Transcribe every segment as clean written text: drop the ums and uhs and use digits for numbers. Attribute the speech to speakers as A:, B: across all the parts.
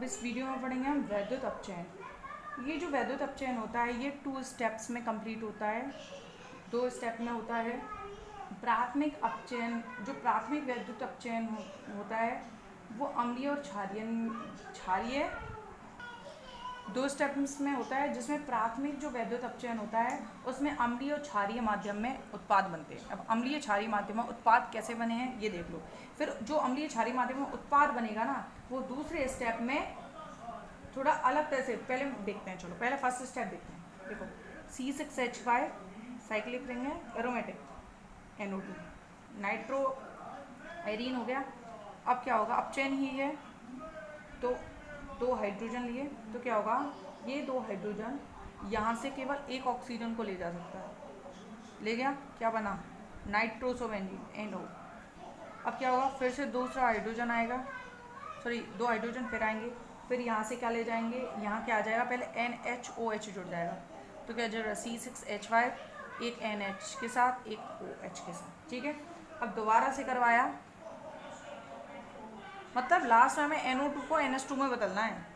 A: अब इस वीडियो में पढ़ेंगे हम वैद्युत अपचयन। ये जो वैद्युत अपचयन होता है ये 2 स्टेप्स में कंप्लीट होता है। 2 स्टेप में होता है। प्राथमिक अपचयन, जो प्राथमिक वैद्युत अपचयन होता है वो अम्लीय और क्षारीय 2 स्टेप्स में होता है, जिसमें प्राथमिक जो वैद्युत अपचयन होता है उसमें अम्लीय और क्षारीय माध्यम में उत्पाद बनते हैं। अब अम्लीय क्षारीय माध्यम में उत्पाद कैसे बने हैं ये देख लो। फिर जो अम्लीय क्षारीय माध्यम में उत्पाद बनेगा ना, वो दूसरे स्टेप में थोड़ा अलग तरह से पहले देखते हैं। चलो पहले फर्स्ट स्टेप देखते हैं। देखो C6H5 साइक्लिक रिंग है, एरोमेटिक NO2, नाइट्रो आयरीन हो गया। अब क्या होगा, अपचयन ही है तो 2 हाइड्रोजन लिए तो क्या होगा, ये 2 हाइड्रोजन यहाँ से केवल एक ऑक्सीजन को ले जा सकता है, ले गया, क्या बना, नाइट्रोसोबेंजीन NO। अब क्या होगा, फिर से दूसरा हाइड्रोजन आएगा, सॉरी 2 हाइड्रोजन फिर आएंगे, फिर यहाँ से क्या ले जाएंगे, यहाँ क्या आ जाएगा, पहले NHOH जुड़ जाएगा तो क्या जुड़ रहा है C6H5 एक NH के साथ एक OH के साथ, ठीक है। अब दोबारा से करवाया, मतलब लास्ट में हमें NO2 को NH2 में बदलना है,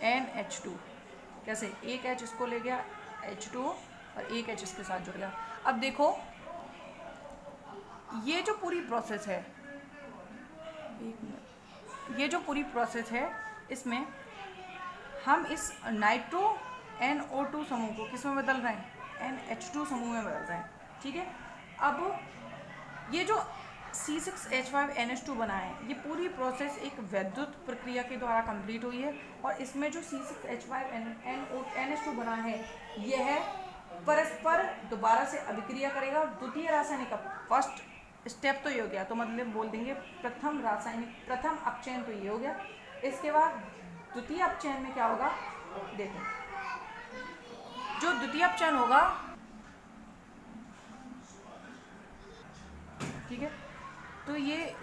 A: NH2 कैसे, एक H इसको ले गया H2 और एक H इसके साथ जुड़ गया। अब देखो ये जो पूरी प्रोसेस है, ये जो पूरी प्रोसेस है इसमें हम इस नाइट्रो NO2 समूह को किस में बदल रहे हैं, NH2 समूह में बदल रहे हैं, ठीक है। अब ये जो C6H5 NH2 बना है, ये पूरी प्रोसेस एक वैद्युत प्रक्रिया के द्वारा कंप्लीट हुई है और इसमें जो C6H5 NH2 बना है यह परस्पर दोबारा से अभिक्रिया करेगा। द्वितीय रासायनिक, फर्स्ट स्टेप तो ये हो गया, तो मतलब बोल देंगे प्रथम अपचयन तो ये हो गया। इसके बाद द्वितीय अपचयन में क्या होगा, देखो जो द्वितीय अपचयन होगा, ठीक है, तो ये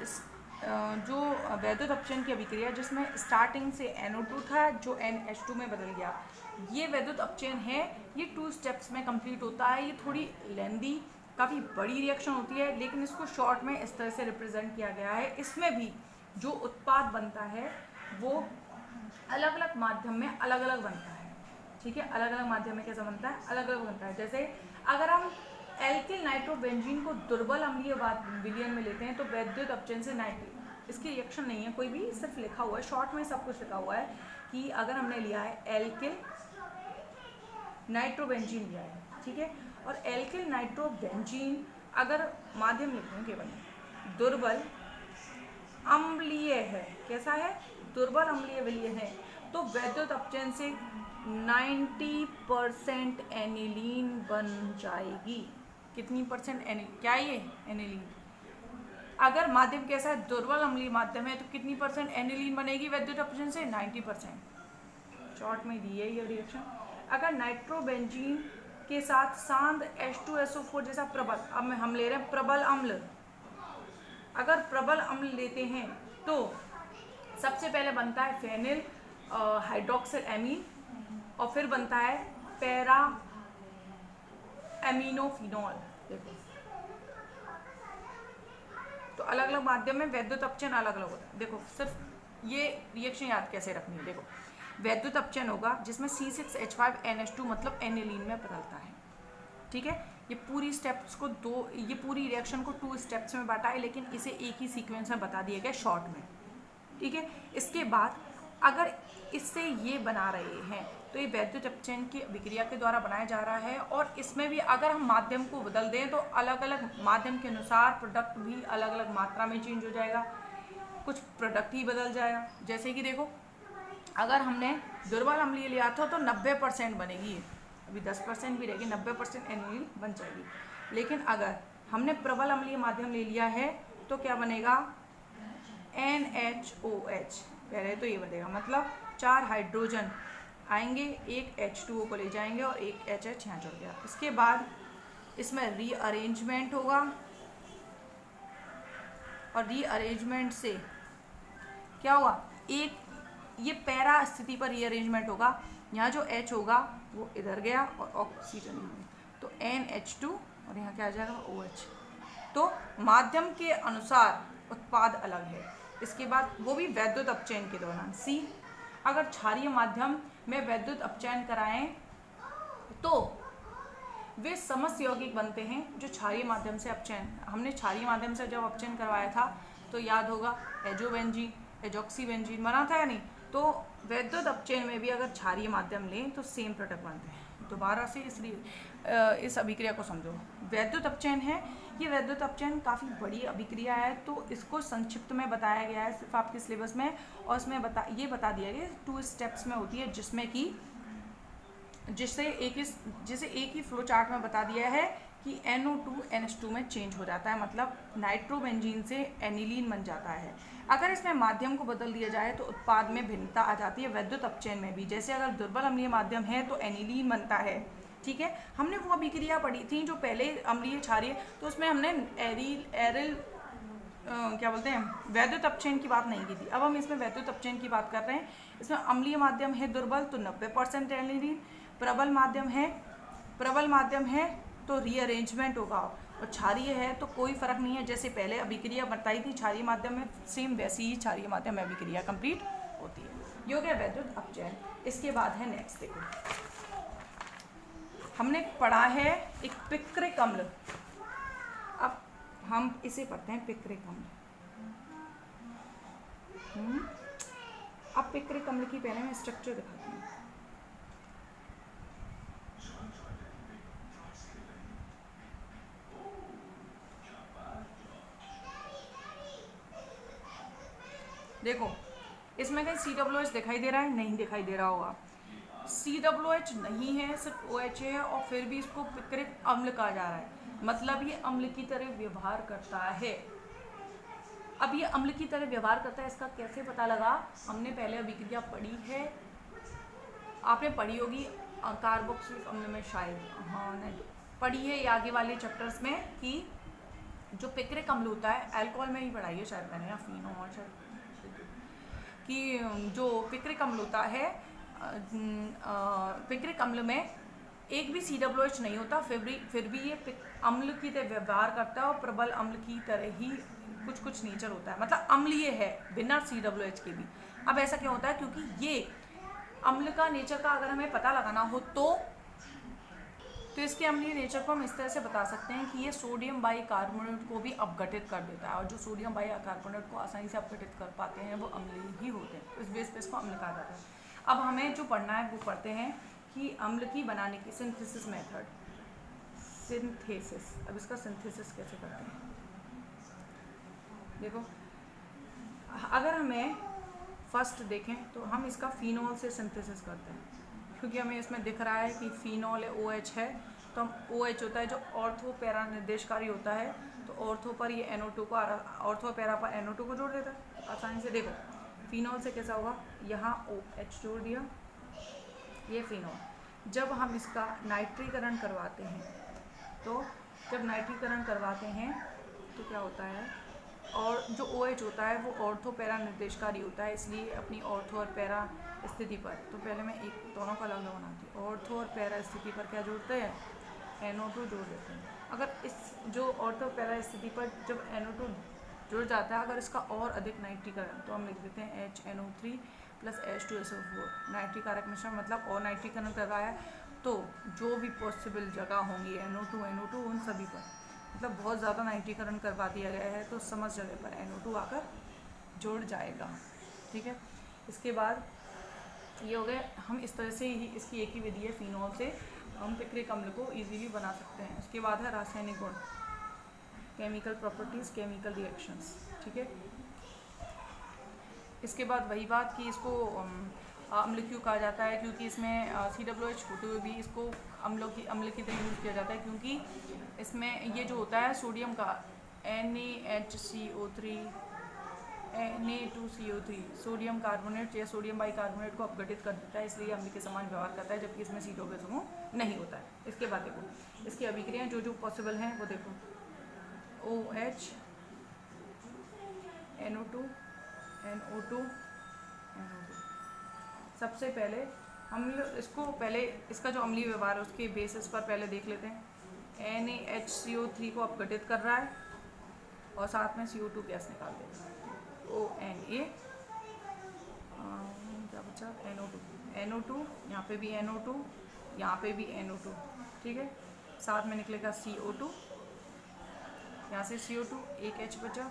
A: जो वैद्युत अपचयन की अभिक्रिया जिसमें स्टार्टिंग से NO2 था जो NH2 में बदल गया, ये वैद्युत अपचयन है, ये 2 स्टेप्स में कंप्लीट होता है। ये थोड़ी लेंदी, काफ़ी बड़ी रिएक्शन होती है, लेकिन इसको शॉर्ट में इस तरह से रिप्रेजेंट किया गया है। इसमें भी जो उत्पाद बनता है वो अलग अलग माध्यम में अलग अलग बनता है, ठीक है। अलग अलग माध्यम में कैसा बनता है, अलग अलग बनता है। जैसे अगर हम एल्किल नाइट्रोबेंजीन को दुर्बल अम्लीय विलयन में लेते हैं तो वैद्युत अपचयन से इसकी रिएक्शन नहीं है कोई भी, सिर्फ लिखा हुआ है, शॉर्ट में सब कुछ लिखा हुआ है कि अगर हमने लिया है एल्किल नाइट्रोबेंजीन लिया है, ठीक है, और एल्किल नाइट्रोबेंजीन अगर माध्यम लिखते हैं केवल दुर्बल अम्लीय है, कैसा है, दुर्बल अम्लीय विलयन है, तो वैद्युत अपचयन से 90% एनिलीन बन जाएगी। कितनी परसेंट क्या ये एनिलीन, अगर माध्यम कैसा है, दुर्बल अम्लीय माध्यम है, तो कितनी परसेंट एनिलीन बनेगी वैद्युत अपचयन से, 90%। शॉर्ट में दी है ये रिएक्शन। अगर नाइट्रोबेंजीन के साथ सांद्र H2SO4 जैसा प्रबल, अब हम ले रहे हैं प्रबल अम्ल, अगर प्रबल अम्ल लेते हैं तो सबसे पहले बनता है फेनिल हाइड्रोक्सिल एमीन और फिर बनता है पैरा एमिनोफिनॉल। देखो तो अलग अलग माध्यम में वैद्युत अपचयन अलग अलग होता है। देखो सिर्फ ये रिएक्शन याद कैसे रखनी है, देखो वैद्युत अपचयन होगा जिसमें C6H5 NH2 मतलब एनिलीन में बदलता है, ठीक है। ये पूरी स्टेप्स को ये पूरी रिएक्शन को 2 स्टेप्स में बांटा है, लेकिन इसे एक ही सीक्वेंस में बता दिया गया शॉर्ट में, ठीक है। इसके बाद अगर इससे ये बना रहे हैं तो ये वैद्युत अपचयन की अभिक्रिया के द्वारा बनाया जा रहा है, और इसमें भी अगर हम माध्यम को बदल दें तो अलग अलग माध्यम के अनुसार प्रोडक्ट भी अलग अलग मात्रा में चेंज हो जाएगा, कुछ प्रोडक्ट ही बदल जाएगा। जैसे कि देखो अगर हमने दुर्बल अम्लीय लिया था तो 90% बनेगी, अभी 10% भी रहेगी, 90% एनिलीन बन जाएगी। लेकिन अगर हमने प्रबल अम्लीय माध्यम ले लिया है तो क्या बनेगा, NHOH, पहले तो ये बनेगा, मतलब 4 हाइड्रोजन आएंगे, एक H2O को ले जाएंगे और एक HH यहाँ जुड़ गया। इसके बाद इसमें रीअरेंजमेंट होगा और रीअरेंजमेंट से क्या होगा, एक ये पैरा स्थिति पर रीअरेंजमेंट होगा, यहाँ जो H होगा वो इधर गया और ऑक्सीजन में, तो NH2 और यहाँ क्या आ जाएगा OH। तो माध्यम के अनुसार उत्पाद अलग है। इसके बाद वो भी वैद्युत अपचयन के दौरान। सी, अगर क्षारीय माध्यम में वैद्युत अपचयन कराएं तो वे समस्त यौगिक बनते हैं जो क्षारीय माध्यम से अपचयन, हमने क्षारीय माध्यम से जब अपचयन करवाया था तो याद होगा एजोबेंजीन, एजॉक्सीबेंजीन बना था या नहीं। तो वैद्युत अपचयन में भी अगर क्षारीय माध्यम लें तो सेम प्रोडक्ट बनते हैं। दोबारा से इस अभिक्रिया को समझो। वैद्युत अपचयन है, ये वैद्युत अपचयन काफ़ी बड़ी अभिक्रिया है, तो इसको संक्षिप्त में बताया गया है सिर्फ आपके सिलेबस में, और इसमें ये बता दिया गया 2 स्टेप्स में होती है, जिसमें कि जिसे एक ही फ्लो चार्ट में बता दिया है कि NO2 NH2 में चेंज हो जाता है, मतलब नाइट्रोबेंजीन से एनिलीन बन जाता है। अगर इसमें माध्यम को बदल दिया जाए तो उत्पाद में भिन्नता आ जाती है वैद्युत अपचयन में भी। जैसे अगर दुर्बल अम्लीय माध्यम है तो एनिलीन बनता है, ठीक है। हमने वो अभिक्रिया पढ़ी थी जो पहले अम्लीय क्षारीय, तो उसमें हमने एरिल क्या बोलते हैं वैद्युत अपचयन की बात नहीं की थी। अब हम इसमें वैद्युत अपचयन की बात कर रहे हैं। इसमें अम्लीय माध्यम है दुर्बल तो 90% एनिलीन, प्रबल माध्यम है तो रीअरेंजमेंट होगा, और क्षारीय है तो कोई फर्क नहीं है। जैसे पहले अभिक्रिया बताई थी क्षारीय माध्यम में, सेम वैसी ही क्षारीय माध्यम में अभिक्रिया कंप्लीट होती है। ये हो गया वैद्युत अपचयन। इसके बाद है नेक्स्ट, देखो हमने पढ़ा है एक पिक्रिक अम्ल। अब हम इसे पढ़ते हैं पिक्रिक अम्ल। अब पिक्रिक अम्ल की पहले मैं स्ट्रक्चर दिखाती हूँ। देखो इसमें कहीं COOH दिखाई दे रहा है? नहीं दिखाई दे रहा होगा। COOH नहीं है, सिर्फ OH है, और फिर भी इसको पिक्रिक अम्ल कहा जा रहा है, मतलब ये अम्ल की तरह व्यवहार करता है। अब ये अम्ल की तरह व्यवहार करता है, इसका कैसे पता लगा? हमने पहले अभिक्रिया पढ़ी है, आपने पढ़ी होगी कार्बोक्सिलिक अम्ल में शायद, हाँ नहीं पढ़ी है, ये आगे वाले चैप्टर्स में, कि जो पिक्रिक अम्ल होता है, अल्कोहल में ही पढ़ाई है शायद मैंने, या फिनोल शायद, कि जो पिक्रिक अम्ल होता है, पिक्रिक अम्ल में एक भी COOH नहीं होता, फिर भी ये अम्ल की तरह व्यवहार करता है, और प्रबल अम्ल की तरह ही कुछ नेचर होता है, मतलब अम्लीय है बिना COOH के भी। अब ऐसा क्यों होता है? क्योंकि ये अम्ल का नेचर का अगर हमें पता लगाना हो तो इसके अम्लीय नेचर को हम इस तरह से बता सकते हैं कि ये सोडियम बाइकार्बोनेट को भी अपघटित कर देता है, और जो सोडियम बाइकार्बोनेट को आसानी से अपघटित कर पाते हैं वो अम्लीय ही होते हैं, इस बेस पे इसको अम्ल कहा जाता है। अब हमें जो पढ़ना है वो पढ़ते हैं कि अम्ल की बनाने की सिंथेसिस मेथड, सिंथेसिस। अब इसका सिंथेसिस कैसे करते हैं? देखो अगर हमें फर्स्ट देखें तो हम इसका फिनोल से सिंथेसिस करते हैं, क्योंकि हमें इसमें दिख रहा है कि फिनोल है, OH है, तो हम OH होता है जो ऑर्थो पैरा निर्देशकारी होता है, तो ऑर्थो पर ये NO2 को, ऑर्थो पैरा पर NO2 को जोड़ देता है आसानी से। देखो फिनोल से कैसा होगा, यहाँ OH जोड़ दिया, ये फिनोल। जब हम इसका नाइट्रीकरण करवाते हैं, तो जब नाइट्रीकरण करवाते हैं तो क्या होता है, और जो OH होता है वो ऑर्थो पैरा निर्देशकारी होता है, इसलिए अपनी ऑर्थो और पैरा स्थिति पर, तो पहले मैं एक दोनों को अलग अलग बनाती हूँ। ऑर्थो और पैरा स्थिति पर क्या जोड़ते हैं? NO2 जोड़ देते हैं। अगर इस जो ऑर्थो पैरा स्थिति पर जब NO2 जुड़ जाता है, अगर इसका और अधिक नाइट्रीकरण, तो हम लिख देते हैं HNO3 + H2SO4, नाइट्रीकारक मिश्रण, मतलब और नाइट्रीकरण कर रहा है, तो जो भी पॉसिबल जगह होंगी NO2 उन सभी पर, मतलब बहुत ज़्यादा नाइट्रीकरण करवा दिया गया है तो समस्त जगह पर NO2 आकर जुड़ जाएगा, ठीक है। इसके बाद ये हो गए, हम इस तरह से ही, इसकी एक ही विधि है, फिनोल से हम पिक्रिक अम्ल को इजीली बना सकते हैं। इसके बाद है रासायनिक गुण, केमिकल प्रॉपर्टीज़, केमिकल रिएक्शंस, ठीक है। इसके बाद वही बात कि इसको अम्ल क्यों कहा जाता है, क्योंकि इसमें COOH होते हुए भी इसको अम्ल की तरह यूज़ किया जाता है, क्योंकि इसमें ये जो होता है सोडियम का NaHCO3 Na2CO3 सोडियम कार्बोनेट या सोडियम बाइकार्बोनेट को अपघटित कर देता है, इसलिए अम्ल के समान व्यवहार करता है, जबकि इसमें COOH समूह नहीं होता है। इसके बाद देखो इसकी अभिक्रियाएं जो पॉसिबल हैं वो देखो, OH NO2 NO2 NO2। सबसे पहले हम इसको इसका जो अम्लीय व्यवहार है उसके बेसिस पर पहले देख लेते हैं। NaHCO3 को अपघटित कर रहा है और साथ में CO2 गैस निकाल देगा, CONA, क्या बचा, NO2, यहाँ पे भी NO2, यहाँ पे भी NO2, ठीक है। साथ में निकलेगा CO2, यहाँ से CO2, एक H बचा,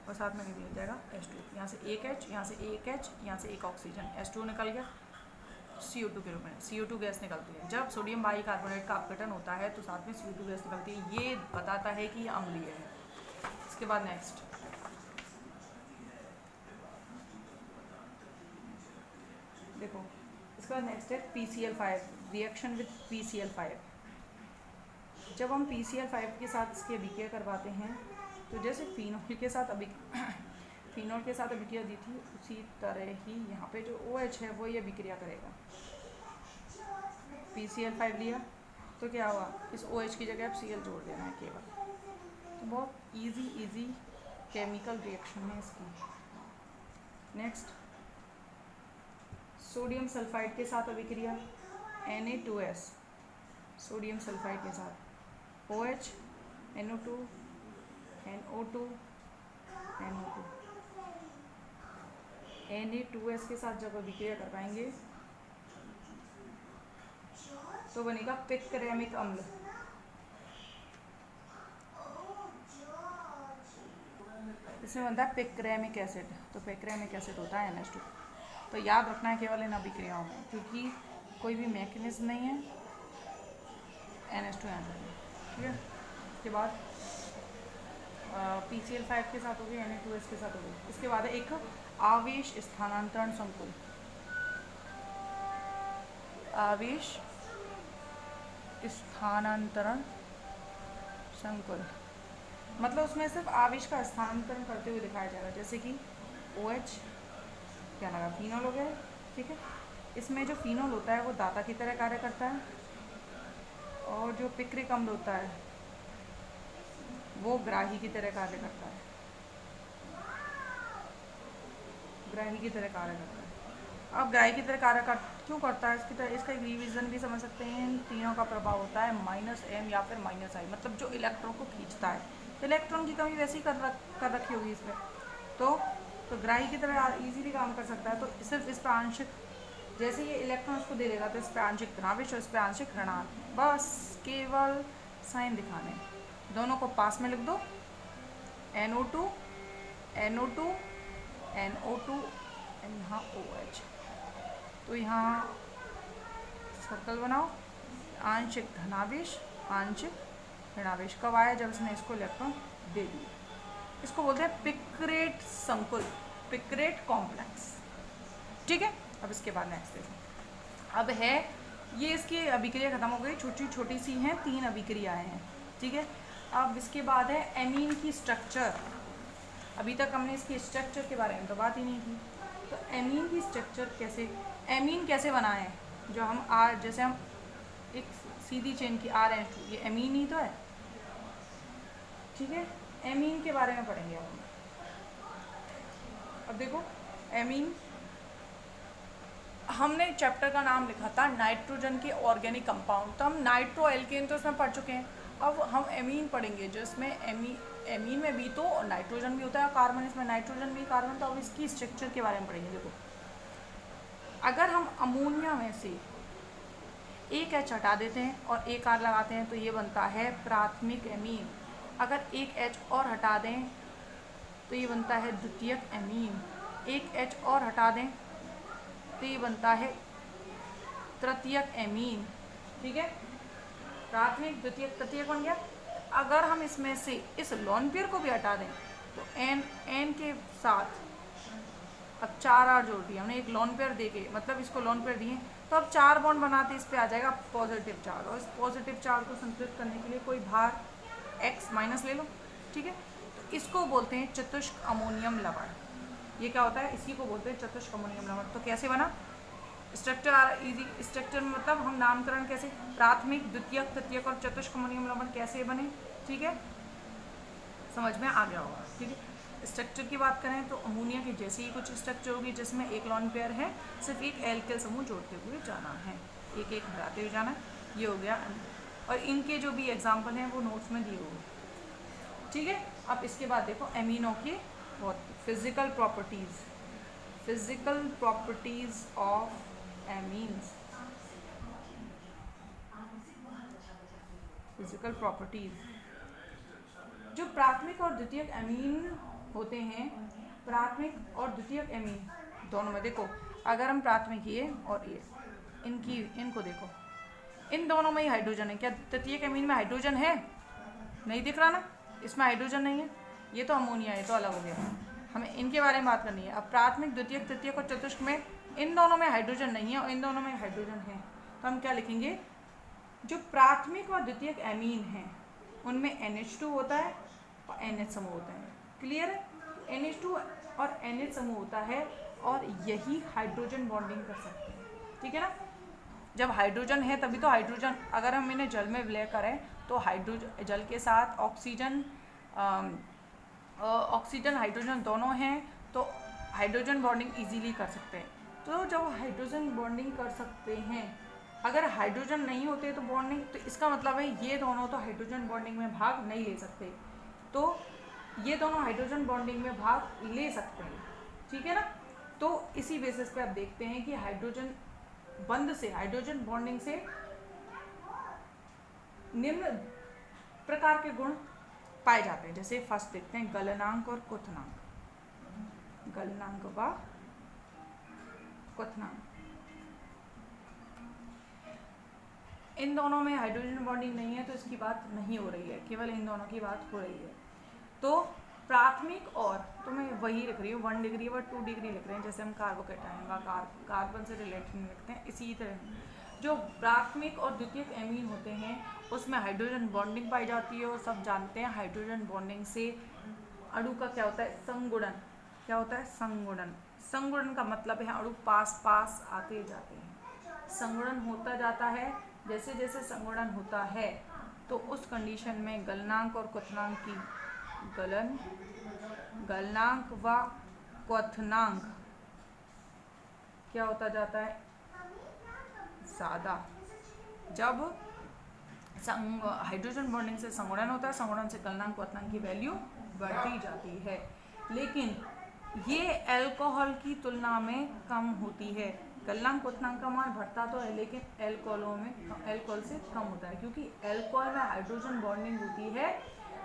A: और साथ में निकल जाएगा H2, यहाँ से एक H, यहाँ से एक H, यहाँ से एक ऑक्सीजन, H2 निकल गया, CO2 के रूप में। CO2 गैस निकलती है जब सोडियम बाइकार्बोनेट का अपघटन होता है, तो साथ में CO2 गैस निकलती है। ये बताता है कि ये अम्लीय है। इसके बाद नेक्स्ट देखो, इसके बाद नेक्स्ट है PCl5, रिएक्शन विद PCl5। जब हम PCl5 के साथ इसकी अभिक्रिया करवाते हैं, तो जैसे फिनोल के साथ अभिक्रिया दी थी, उसी तरह ही यहाँ पे जो OH है वो ये अभिक्रिया करेगा। PCl5 लिया तो क्या हुआ, इस OH की जगह आप Cl जोड़ देना है केवल। तो बहुत इजी केमिकल रिएक्शन है इसकी। नेक्स्ट, सोडियम सल्फाइड के साथ अभिक्रिया, Na2S, सोडियम सल्फाइड के साथ OH, NO2, NO2, NO2, Na2S के साथ जब अभिक्रिया कर पाएंगे तो बनेगा पिक्रेमिक अम्ल। इसमें बनता है पिक्रेमिक एसिड। तो पिक्रेमिक एसिड होता है NH2। तो याद रखना है केवल इन अभिक्रियाओं में, क्योंकि कोई भी मैकेनिज्म नहीं है। NH2 यहाँ पर, ठीक है। इसके बाद PCl5 के साथ हो गई, Na2S के साथ हो गई। इसके बाद है एक आवेश स्थानांतरण संकुल। आवेश स्थानांतरण संकुल मतलब उसमें सिर्फ आवेश का स्थानांतरण करते हुए दिखाया जाएगा, जैसे कि OH क्या लगा, फिनोल हो गया, ठीक है। इसमें जो फिनोल होता है वो दाता की तरह कार्य करता है, और जो पिक्रिक अम्ल होता है वो ग्राही की तरह कार्य करता है। ग्राही की तरह कार्य करता है। अब ग्राही की तरह कार्य क्यों करता है, इसका एक रिवीजन भी समझ सकते हैं। इन तीनों का प्रभाव होता है -M या फिर -I, मतलब जो इलेक्ट्रॉन को खींचता है। इलेक्ट्रॉन की कमी वैसे ही कर रखी होगी इसमें, तो ग्राही की तरह इजीली काम कर सकता है। तो सिर्फ इस पर आंशिक, जैसे ये इलेक्ट्रॉन उसको दे देगा तो इस पर आंशिक धनावेश और इस पर आंशिक ऋणात्मक, बस केवल साइन दिखाने। दोनों को पास में लिख दो, NO2, NO2, NO2, यहाँ OH। तो यहाँ सर्कल बनाओ, आंशिक धनावेश, आंशिक ऋणावेश कब आया, जब इसने इसको इलेक्ट्रॉन दे दिया। इसको बोलते हैं पिक्रेट संकुल, पिक्रेट कॉम्प्लेक्स, ठीक है। अब इसके बाद नेक्स्ट देखो, अब है ये इसकी अभिक्रिया खत्म हो गई, छोटी सी हैं, 3 अभिक्रियाएं हैं, ठीक है। अब इसके बाद है एमीन की स्ट्रक्चर। अभी तक हमने इसकी स्ट्रक्चर के बारे में तो बात ही नहीं की। तो एमीन की स्ट्रक्चर कैसे, एमीन कैसे बनाए, जो हम जैसे हम एक सीधी चेन की RH2, ये एमीन ही तो है, ठीक है। एमीन के बारे में पढ़ेंगे हम। अब देखो एमीन, हमने चैप्टर का नाम लिखा था नाइट्रोजन के ऑर्गेनिक कंपाउंड, तो हम नाइट्रो एल्केन तो इसमें पढ़ चुके हैं। अब हम एमीन पढ़ेंगे, जो इसमें एमीन में भी तो नाइट्रोजन भी होता है, कार्बन, इसमें नाइट्रोजन भी कार्बन। तो अब इसकी स्ट्रक्चर के बारे में पढ़ेंगे। देखो, अगर हम अमोनिया में से एक H हटा देते हैं और एक R लगाते हैं तो ये बनता है प्राथमिक एमीन। अगर एक H और हटा दें तो ये बनता है द्वितीयक एमीन। एक H और हटा दें तो ये बनता है तृतीयक एमीन, ठीक है। प्राथमिक, द्वितीयक, तृतीयक बन गया। अगर हम इसमें से इस लोन पेयर को भी हटा दें तो N के साथ अब 4 R जोड़ दिया हमने, एक लोन पेयर देके, मतलब इसको लोन पेयर दिए, तो अब 4 बॉन्ड बनाते इस पे आ जाएगा पॉजिटिव चार्ज, और इस पॉजिटिव चार्ज को संतुलित करने के लिए कोई भार X- ले लो, ठीक है। तो इसको बोलते हैं चतुष्क अमोनियम लवण। ये क्या होता है, इसी को बोलते हैं चतुष्क अमोनियम लवण। तो कैसे बना स्ट्रक्चर, इजी स्ट्रक्चर में मतलब हम नामकरण कैसे, प्राथमिक, द्वितीयक, तृतीयक और चतुष्क अमोनियम लवण कैसे बने, ठीक है, समझ में आ गया होगा, ठीक है। स्ट्रक्चर की बात करें तो अमोनिया की जैसी ही कुछ स्ट्रक्चर होगी, जिसमें एक लॉन पेयर है, सिर्फ एक एल्किल समूह जोड़ते हुए जाना है, एक एक हटाते हुए जाना है, ये हो गया। और इनके जो भी एग्जाम्पल हैं वो नोट्स में दिए हुए। ठीक है। अब इसके बाद देखो एमिनो की बहुत physical properties, physical properties of amines, physical properties. जो प्राथमिक और द्वितीयक एमीन होते हैं, प्राथमिक और द्वितीयक एमीन दोनों में देखो, अगर हम प्राथमिक ये और ये इनको देखो, इन दोनों में ही हाइड्रोजन है। क्या तृतीयक एमीन में हाइड्रोजन है? नहीं दिख रहा ना, इसमें हाइड्रोजन नहीं है, ये तो अमोनिया है, तो अलग हो गया। हमें इनके बारे में बात करनी है। अब प्राथमिक, द्वितीयक, तृतीयक और चतुष्क में इन दोनों में हाइड्रोजन नहीं है और इन दोनों में हाइड्रोजन है, तो हम क्या लिखेंगे? जो प्राथमिक और द्वितीयक एमीन हैं उनमें NH2 होता है और NH समूह होता है। क्लियर है? NH2 और NH समूह होता है और यही हाइड्रोजन बॉन्डिंग कर सकते हैं। ठीक है ना? जब हाइड्रोजन है तभी तो हाइड्रोजन, अगर हम इन्हें जल में विलय करें तो हाइड्रोजन, जल के साथ ऑक्सीजन, ऑक्सीजन हाइड्रोजन दोनों हैं तो हाइड्रोजन बॉन्डिंग इजीली कर सकते हैं। तो जब हाइड्रोजन बॉन्डिंग कर सकते हैं, अगर हाइड्रोजन नहीं होते तो बॉन्डिंग, तो इसका मतलब है ये दोनों तो हाइड्रोजन बॉन्डिंग में भाग नहीं ले सकते, तो ये दोनों हाइड्रोजन बॉन्डिंग में भाग ले सकते हैं। ठीक है ना? तो इसी बेसिस पे आप देखते हैं कि हाइड्रोजन बंध से, हाइड्रोजन बॉन्डिंग से निम्न प्रकार के गुण पाए जाते हैं। जैसे फर्स्ट देखते हैं गलनांक और क्वथनांक। गलनांक व क्वथनांक, इन दोनों में हाइड्रोजन बॉन्डिंग नहीं है तो इसकी बात नहीं हो रही है, केवल इन दोनों की बात हो रही है। तो प्राथमिक, और तो मैं वही लिख रही हूँ 1 डिग्री व 2 डिग्री लिख रहे हैं, जैसे हम कार्बोकेटाइन व कार्बन से रिलेटेड लिखते हैं, इसी तरह जो प्राथमिक और द्वितीयक एमीन होते हैं उसमें हाइड्रोजन बॉन्डिंग पाई जाती है। और सब जानते हैं हाइड्रोजन बॉन्डिंग से अणु का क्या होता है? संगुणन। क्या होता है? संगुणन। संगुणन का मतलब है अणु पास पास आते जाते हैं, संगुणन होता जाता है। जैसे जैसे संगुणन होता है तो उस कंडीशन में गलनांक और क्वथनांक की, गलनांक व क्वथनांक क्या होता जाता है? ज़्यादा। जब हाइड्रोजन बॉन्डिंग से संगुणन होता है, संगुणन से गलनांक क्वथनांक की वैल्यू बढ़ती जाती है, लेकिन ये अल्कोहल की तुलना में कम होती है। गलनांक क्वथनांक का मान बढ़ता तो है लेकिन अल्कोहल से कम होता है, क्योंकि अल्कोहल में हाइड्रोजन बॉन्डिंग होती है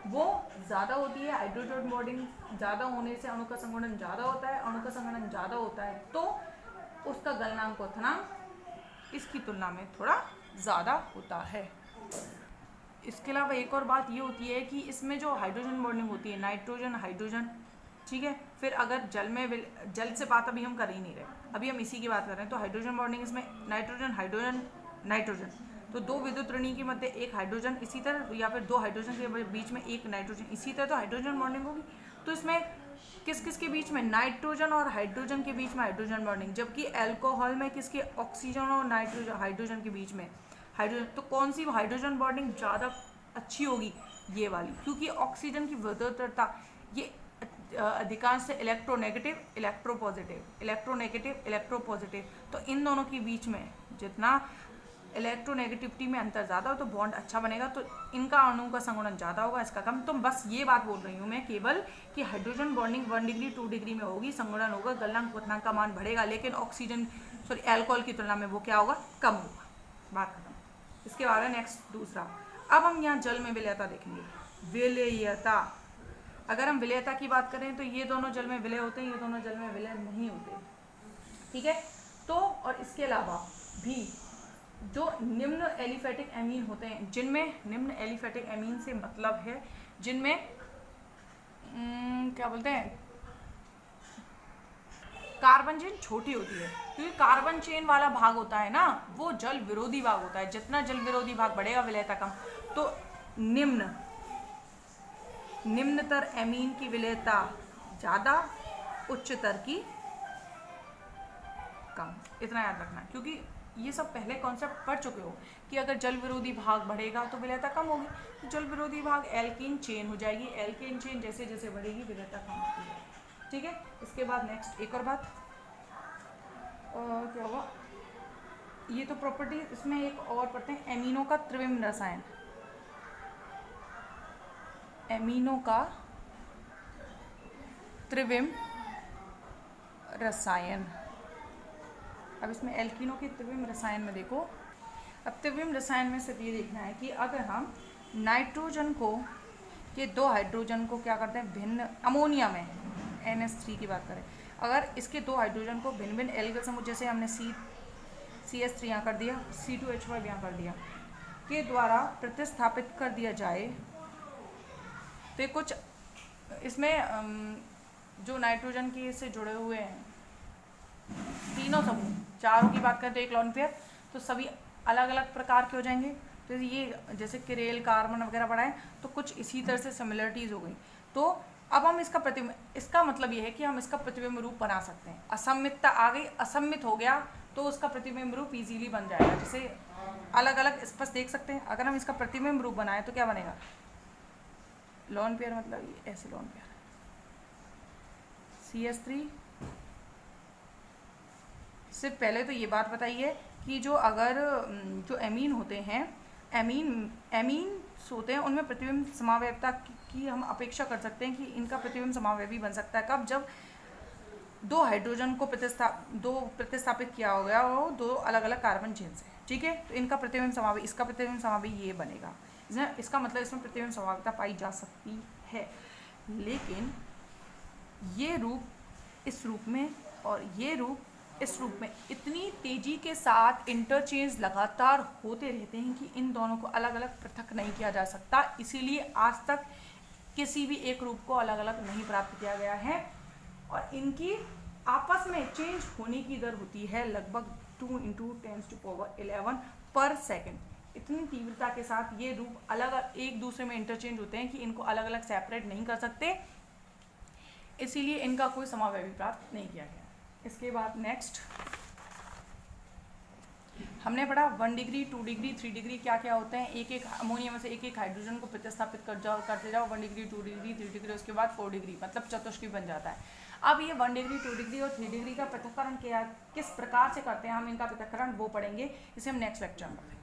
A: वो ज़्यादा होती है। हाइड्रोजन बॉन्डिंग ज़्यादा होने से अणु का संगुणन ज़्यादा होता है, अणु का संगुणन ज़्यादा होता है तो उसका गलनांक क्वथनांक इसकी तुलना में थोड़ा ज़्यादा होता है। इसके अलावा एक और बात ये होती है कि इसमें जो हाइड्रोजन बॉन्डिंग होती है, नाइट्रोजन हाइड्रोजन, ठीक है, फिर अगर जल में, जल से बात अभी हम कर ही नहीं रहे, अभी हम इसी की बात कर रहे हैं, तो हाइड्रोजन बॉन्डिंग इसमें नाइट्रोजन हाइड्रोजन नाइट्रोजन, तो दो विद्युत ऋणी के मध्य एक हाइड्रोजन इसी तरह, या फिर दो हाइड्रोजन के बीच में एक नाइट्रोजन इसी तरह, तो हाइड्रोजन बॉन्डिंग होगी। तो इसमें किस किस के बीच में? नाइट्रोजन और हाइड्रोजन के बीच में हाइड्रोजन बॉन्डिंग, जबकि अल्कोहल में किसके? ऑक्सीजन और नाइट्रोजन हाइड्रोजन के बीच में हाइड्रोजन। तो कौन सी हाइड्रोजन बॉन्डिंग ज़्यादा अच्छी होगी? ये वाली, क्योंकि ऑक्सीजन की विद्युतता ये अधिकांश से इलेक्ट्रोनेगेटिव इलेक्ट्रोपॉजिटिव, इलेक्ट्रोनेगेटिव इलेक्ट्रोपॉजिटिव, तो इन दोनों के बीच में जितना इलेक्ट्रोनेगेटिविटी में अंतर ज़्यादा हो तो बॉन्ड अच्छा बनेगा, तो इनका अणु का संगुणन ज़्यादा होगा, इसका कम। तो बस ये बात बोल रही हूँ मैं केवल कि हाइड्रोजन बॉन्डिंग 1 डिग्री 2 डिग्री में होगी, संगुणन होगा, गलनांक क्वथनांक का मान बढ़ेगा, लेकिन ऑक्सीजन अल्कोहल की तुलना में वो क्या होगा? कम होगा। बात खत्म। इसके बाद नेक्स्ट दूसरा, अब हम यहाँ जल में विलयता देखेंगे। विलयता, अगर हम विलयता की बात करें तो ये दोनों जल में विलय होते हैं, ये दोनों जल में विलय नहीं होते। ठीक है, तो और इसके अलावा भी जो निम्न एलिफेटिक एमीन होते हैं, जिनमें निम्न एलिफेटिक एमीन से मतलब है जिनमें क्या बोलते हैं, कार्बन चेन छोटी होती है, क्योंकि कार्बन चेन वाला भाग होता है ना वो जल विरोधी भाग होता है, जितना जल विरोधी भाग बढ़ेगा विलयता कम। तो निम्नतर एमीन की विलयता ज़्यादा, उच्चतर की कम, इतना याद रखना, क्योंकि ये सब पहले कॉन्सेप्ट पढ़ चुके हो कि अगर जल विरोधी भाग बढ़ेगा तो विलयता कम होगी, तो जल विरोधी भाग एल्कीन चेन हो जाएगी, एल्कीन चेन जैसे जैसे बढ़ेगी विलयता कम होती है। ठीक है, इसके बाद नेक्स्ट एक और बात क्या हुआ, ये तो प्रॉपर्टी, इसमें एक और पढ़ते हैं एमीनो का त्रिविम रसायन। एमीनो का त्रिविम रसायन। अब इसमें एल्कीनो के त्रिविम रसायन में देखो, अब त्रिविम रसायन में सिर्फ ये देखना है कि अगर हम नाइट्रोजन को, ये 2 हाइड्रोजन को क्या करते हैं भिन्न, अमोनिया में NH3 की बात करें, अगर इसके 2 हाइड्रोजन को भिन्न भिन्न एल्गल समूह, जैसे हमने CH3 यहाँ कर दिया, C2H5 यहाँ कर दिया, के द्वारा प्रतिस्थापित कर दिया जाए, तो कुछ इसमें जो नाइट्रोजन के से जुड़े हुए हैं तीनों समूह, चारों की बात करें तो एक लोन पेयर, तो सभी अलग अलग प्रकार के हो जाएंगे। तो ये जैसे किरेल कार्बन वगैरह बढ़ाएं तो कुछ इसी तरह से सिमिलरिटीज़ हो गई। तो अब हम इसका मतलब ये है कि हम इसका प्रतिबिंब रूप बना सकते हैं। असम्मितता आ गई, असम्मित हो गया तो उसका प्रतिबिंब रूप इजीली बन जाएगा। जैसे अलग अलग स्पष्ट देख सकते हैं, अगर हम इसका प्रतिबिंब रूप बनाएं तो क्या बनेगा, लोन पेयर, मतलब ऐसे लोन पेयर CH3। सिर्फ पहले तो ये बात बताइए कि जो अगर जो एमीन होते हैं, एमीन होते हैं, उनमें प्रतिबिंब समावयवता की हम अपेक्षा कर सकते हैं कि इनका प्रतिबिंब समावयवी बन सकता है कब, जब 2 हाइड्रोजन को प्रतिस्थापित किया हो गया हो 2 अलग अलग कार्बन चेन से, ठीक है। तो इनका प्रतिबिंब समावयवी, इसका प्रतिबिंब समावयवी ये बनेगा। इसका मतलब इसमें प्रतिबिंब समावयवता पाई जा सकती है। लेकिन ये रूप इस रूप में और ये रूप इस रूप में इतनी तेजी के साथ इंटरचेंज लगातार होते रहते हैं कि इन दोनों को अलग अलग पृथक नहीं किया जा सकता। इसीलिए आज तक किसी भी एक रूप को अलग अलग नहीं प्राप्त किया गया है, और इनकी आपस में चेंज होने की दर होती है लगभग 2 × 10⁻11 पर सेकेंड। इतनी तीव्रता के साथ ये रूप अलग एक दूसरे में इंटरचेंज होते हैं कि इनको अलग अलग सेपरेट नहीं कर सकते, इसीलिए इनका कोई समावयवी प्राप्त नहीं किया गया। इसके बाद नेक्स्ट हमने पढ़ा 1 डिग्री, 2 डिग्री, 3 डिग्री क्या क्या होते हैं। एक एक अमोनिया में से एक एक हाइड्रोजन को प्रतिस्थापित करते जाओ 1 डिग्री, 2 डिग्री, 3 डिग्री, उसके बाद 4 डिग्री, मतलब चतुष्की बन जाता है। अब ये 1 डिग्री, 2 डिग्री और 3 डिग्री का पृथक्करण किस प्रकार से करते हैं, हम इनका पृथक्करण वो पढ़ेंगे, इसे हम नेक्स्ट लेक्चर में पढ़ेंगे।